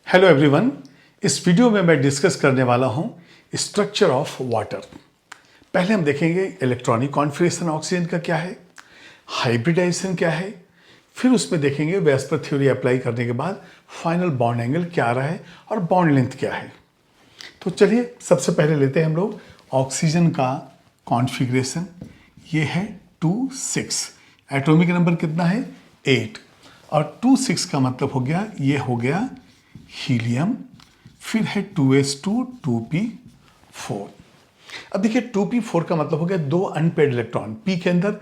Hello everyone, इस video में मैं डिस्कस करने वाला हूं स्ट्रक्चर ऑफ वाटर। पहले हम देखेंगे इलेक्ट्रॉनिक कॉन्फिगरेशन ऑक्सीजन का क्या है, हाइब्रिडाइजेशन क्या है, फिर उसमें देखेंगे वेस्पर थ्योरी अप्लाई करने के बाद फाइनल बॉन्ड एंगल क्या आ रहा है और बॉन्ड लेंथ क्या है। तो चलिए सबसे पहले लेते हैं हम लोग ऑक्सीजन का कॉन्फिगरेशन। ये है 2,6, एटॉमिक नंबर कितना है 8, और 2,6 का मतलब हो गया, ये हो गया हीलियम, फिर है 2s2 2p4। अब देखिए 2p4 का मतलब हो गया दो अनपेड इलेक्ट्रॉन, p के अंदर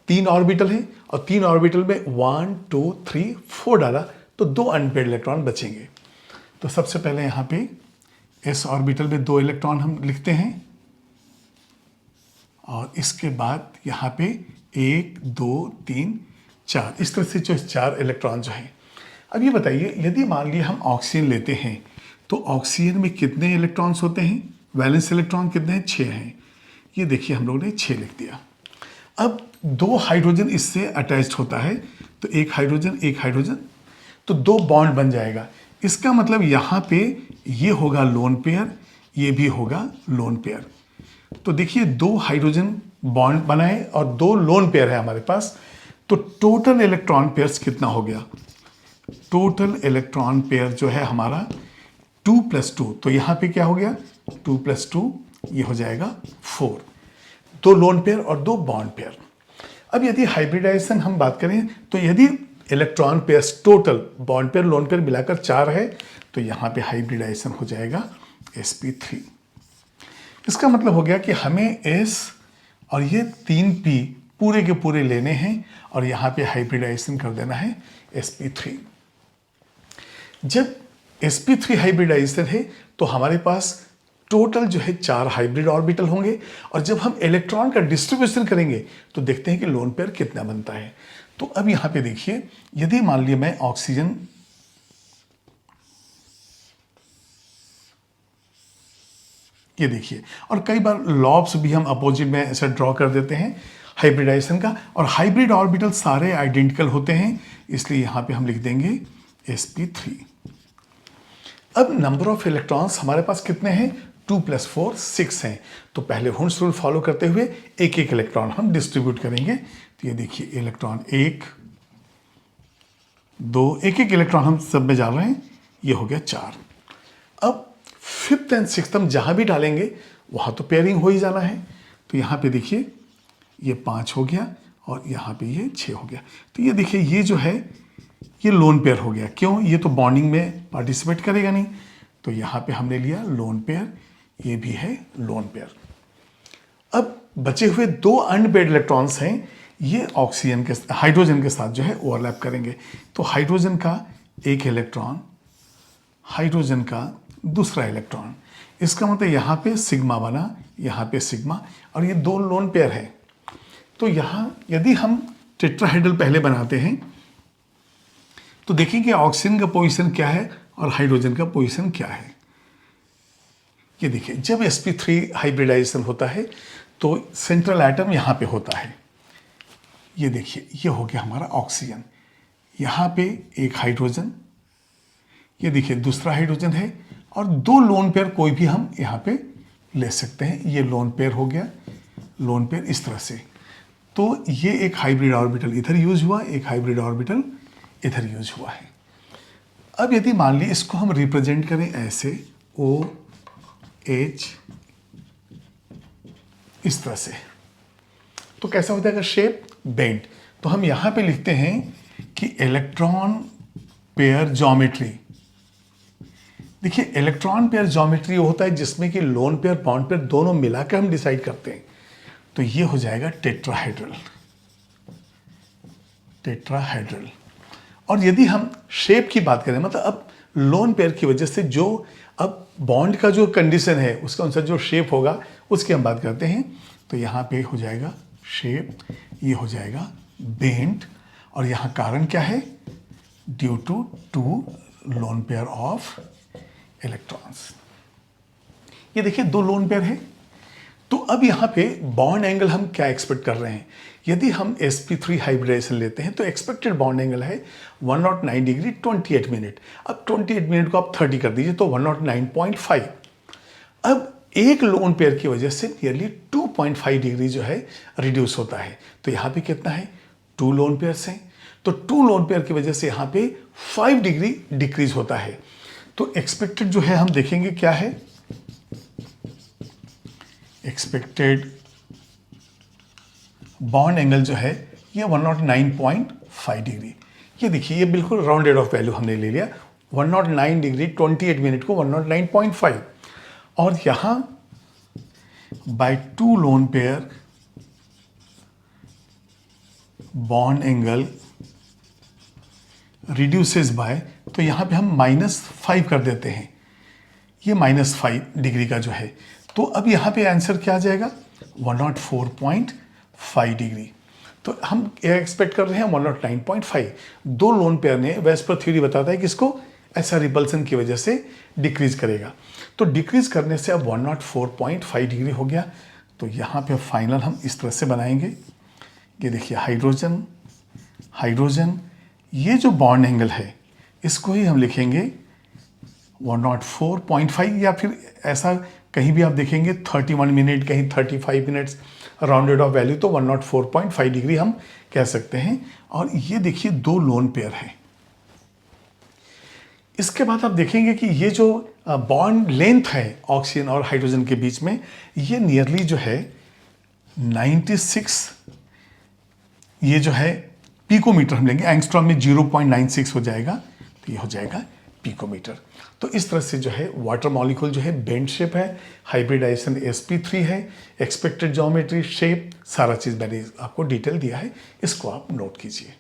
3 ऑर्बिटल है और 3 ऑर्बिटल में 1 2 3 4 डाला तो 2 अनपेड इलेक्ट्रॉन बचेंगे। तो सबसे पहले यहाँ पे s ऑर्बिटल में 2 इलेक्ट्रॉन हम लिखते हैं और इसके बाद यहाँ पे 1 2 3 4, इस तरह से जो 4 इलेक्ट्रॉन जो है। अब ये बताइए, यदि मान लिया हम ऑक्सीजन लेते हैं तो ऑक्सीजन में कितने इलेक्ट्रॉन्स होते हैं, वैलेंस इलेक्ट्रॉन कितने हैं, 6 हैं। ये देखिए हम लोगों ने 6 लिख दिया। अब 2 हाइड्रोजन इससे अटैच्ड होता है, तो एक हाइड्रोजन, तो 2 बॉन्ड बन जाएगा। इसका मतलब यहाँ पे ये होगा लोन पेयर, ये भी होगा लोन पेयर। तो देखिए 2 हाइड्रोजन बॉन्ड बनाए और 2 लोन पेयर है हमारे पास, तो टोटल इलेक्ट्रॉन पेयर्स कितना हो गया, टोटल इलेक्ट्रॉन पेयर जो है हमारा 2 + 2, तो यहाँ पे क्या हो गया 2 + 2, ये हो जाएगा 4, 2 लोन पेयर और 2 बॉन्ड पेयर। अब यदि हाइब्रिडाइजेशन हम बात करें तो यदि electron pairs total bond pair lone pair मिलाकर 4 है तो यहाँ पे हाइब्रिडाइजेशन हो जाएगा sp3। इसका मतलब हो गया कि हमें s और ये 3p पूरे के पूरे लेने हैं और यहाँ पे हाइब्रिडाइजेशन कर देना है sp3। जब sp3 हाइब्रिडाइजेशन है तो हमारे पास टोटल जो है 4 हाइब्रिड ऑर्बिटल होंगे, और जब हम इलेक्ट्रॉन का डिस्ट्रीब्यूशन करेंगे तो देखते हैं कि लोन पेयर कितना बनता है। तो अब यहाँ पे देखिए, यदि मान लिया मैं ऑक्सीजन ये देखिए, और कई बार लॉब्स भी हम अपोजिट में ऐसा ड्रॉ कर देते हैं हाइब्रिडाइजेशन का, और हाइब्रिड ऑर्बिटल सारे आइडेंटिकल होते हैं, इसलिए यहाँ पे हम लिख देंगे sp3। अब नंबर ऑफ इलेक्ट्रॉन्स हमारे पास कितने हैं, 2 + 4 6 हैं। तो पहले हुंस रूल फॉलो करते हुए एक एक इलेक्ट्रॉन हम डिस्ट्रीब्यूट करेंगे। तो ये देखिए इलेक्ट्रॉन 1 2, एक एक इलेक्ट्रॉन हम सब में डाल रहे हैं, ये हो गया 4। अब 5th एंड 6th हम जहां भी डालेंगे वहां तो पेयरिंग हो ही जाना है। तो यहाँ पे देखिए ये 5 हो गया और यहाँ पे ये 6 हो गया। तो ये देखिए ये जो है ये लोन पेयर हो गया। क्यों, ये तो बॉन्डिंग में पार्टिसिपेट करेगा नहीं, तो यहाँ पे हमने लिया लोन पेयर, ये भी है लोन पेयर। अब बचे हुए 2 अनपेयर्ड इलेक्ट्रॉन्स हैं, ये ऑक्सीजन के हाइड्रोजन के साथ जो है ओवरलैप करेंगे। तो हाइड्रोजन का एक इलेक्ट्रॉन, हाइड्रोजन का दूसरा इलेक्ट्रॉन, इसका मतलब यहाँ पे सिग्मा बना, यहाँ पे सिग्मा, और ये 2 लोन पेयर है। तो यहाँ यदि हम टेट्राहेड्रल पहले बनाते हैं तो देखिए ऑक्सीजन का पोजीशन क्या है और हाइड्रोजन का पोजीशन क्या है। ये देखिए जब sp3 हाइब्रिडाइजेशन होता है तो सेंट्रल एटम यहाँ पे होता है। ये देखिए ये हो गया हमारा ऑक्सीजन, यहाँ पे एक हाइड्रोजन, ये देखिए दूसरा हाइड्रोजन है, और 2 लोन पेयर कोई भी हम यहाँ पे ले सकते हैं। ये लोन पेयर हो गया, लोन पेयर इस तरह से। तो ये एक हाइब्रिड ऑर्बिटल इधर यूज हुआ, एक हाइब्रिड ऑर्बिटल इधर यूज हुआ है। अब यदि मान ली इसको हम रिप्रेजेंट करें ऐसे OH इस तरह से, तो कैसा होता है शेप बेंड। तो हम यहां पे लिखते हैं कि इलेक्ट्रॉन पेयर ज्योमेट्री। देखिए इलेक्ट्रॉन पेयर ज्योमेट्री होता है जिसमें कि लोन पेयर बॉन्ड पेयर दोनों मिलाकर हम डिसाइड करते हैं। तो ये हो जाएगा टेट्राहेड्रल, टेट्राहेड्रल। और यदि हम शेप की बात करें, मतलब अब लोन पेयर की वजह से जो अब बॉन्ड का जो कंडीशन है उसके अनुसार जो शेप होगा उसकी हम बात करते हैं। तो यहाँ पे हो जाएगा शेप, ये हो जाएगा बेंट, और यहाँ कारण क्या है, due to 2 lone pair of electrons. ये देखिए 2 लोन पेयर है। तो अब यहाँ पे बॉन्ड एंगल हम क्या एक्सपेक्ट कर रहे हैं? यदि हम sp3 हाइब्रिडाइजेशन लेते हैं तो एक्सपेक्टेड बॉन्ड एंगल है 109 डिग्री 28 मिनट। अब 28 मिनट को आप 30 कर दीजिए तो 109.5। अब एक लोन पेयर की वजह से नियरली 2.5 डिग्री जो है रिड्यूस होता है। तो यहाँ पे कितना है? 2 लोन पेयर्स हैं, तो 2 लोन पेयर की वजह से यहाँ पे 5 डिग्री डिक्रीज होता है। तो एक्सपेक्टेड जो है हम देखेंगे क्या है? एक्सपेक्टेड बॉन्ड एंगल जो है ये 109.5 डिग्री। ये देखिए, ये बिल्कुल राउंडेड ऑफ वैल्यू हमने ले लिया, 109 डिग्री 28 मिनट को 109.5। और यहाँ by 2 lone pair bond angle reduces by, तो यहाँ पे हम -5 कर देते हैं, ये -5 डिग्री का जो है। तो अब यहाँ पे आंसर क्या आ जाएगा? 104.5 डिग्री। तो हम एक्सपेक्ट कर रहे हैं 109.5। 2 लोन पेयर ने वेस्पर थ्योरी बताता है कि इसको ऐसा रिपल्सन की वजह से डिक्रीज करेगा। तो डिक्रीज करने से अब 104.5 डिग्री हो गया। तो यहाँ पे फाइनल हम इस तरह से बनाएंगे, ये देखिए हाइड्रोजन हाइड्रोजन, ये जो बॉन्ड एंगल है इसको ही हम लिखेंगे 104.5, या फिर ऐसा कहीं भी आप देखेंगे 31 मिनट, कहीं 35 मिनट्स, राउंडेड ऑफ वैल्यू, तो 104.5 डिग्री हम कह सकते हैं। और ये देखिए 2 लोन पेयर है। इसके बाद आप देखेंगे कि ये जो बॉन्ड लेंथ है ऑक्सीजन और हाइड्रोजन के बीच में, ये नियरली जो है 96, ये जो है पिकोमीटर हम लेंगे, एंगस्ट्रॉम में 0.96 हो जाएगा, तो ये हो जाएगा पिकोमीटर। तो इस तरह से जो है वाटर मॉलिक्यूल जो है बेंड शेप है, हाइब्रिडाइजेशन sp3 है, एक्सपेक्टेड ज्योमेट्री, शेप, सारा चीज़ मैंने आपको डिटेल दिया है, इसको आप नोट कीजिए।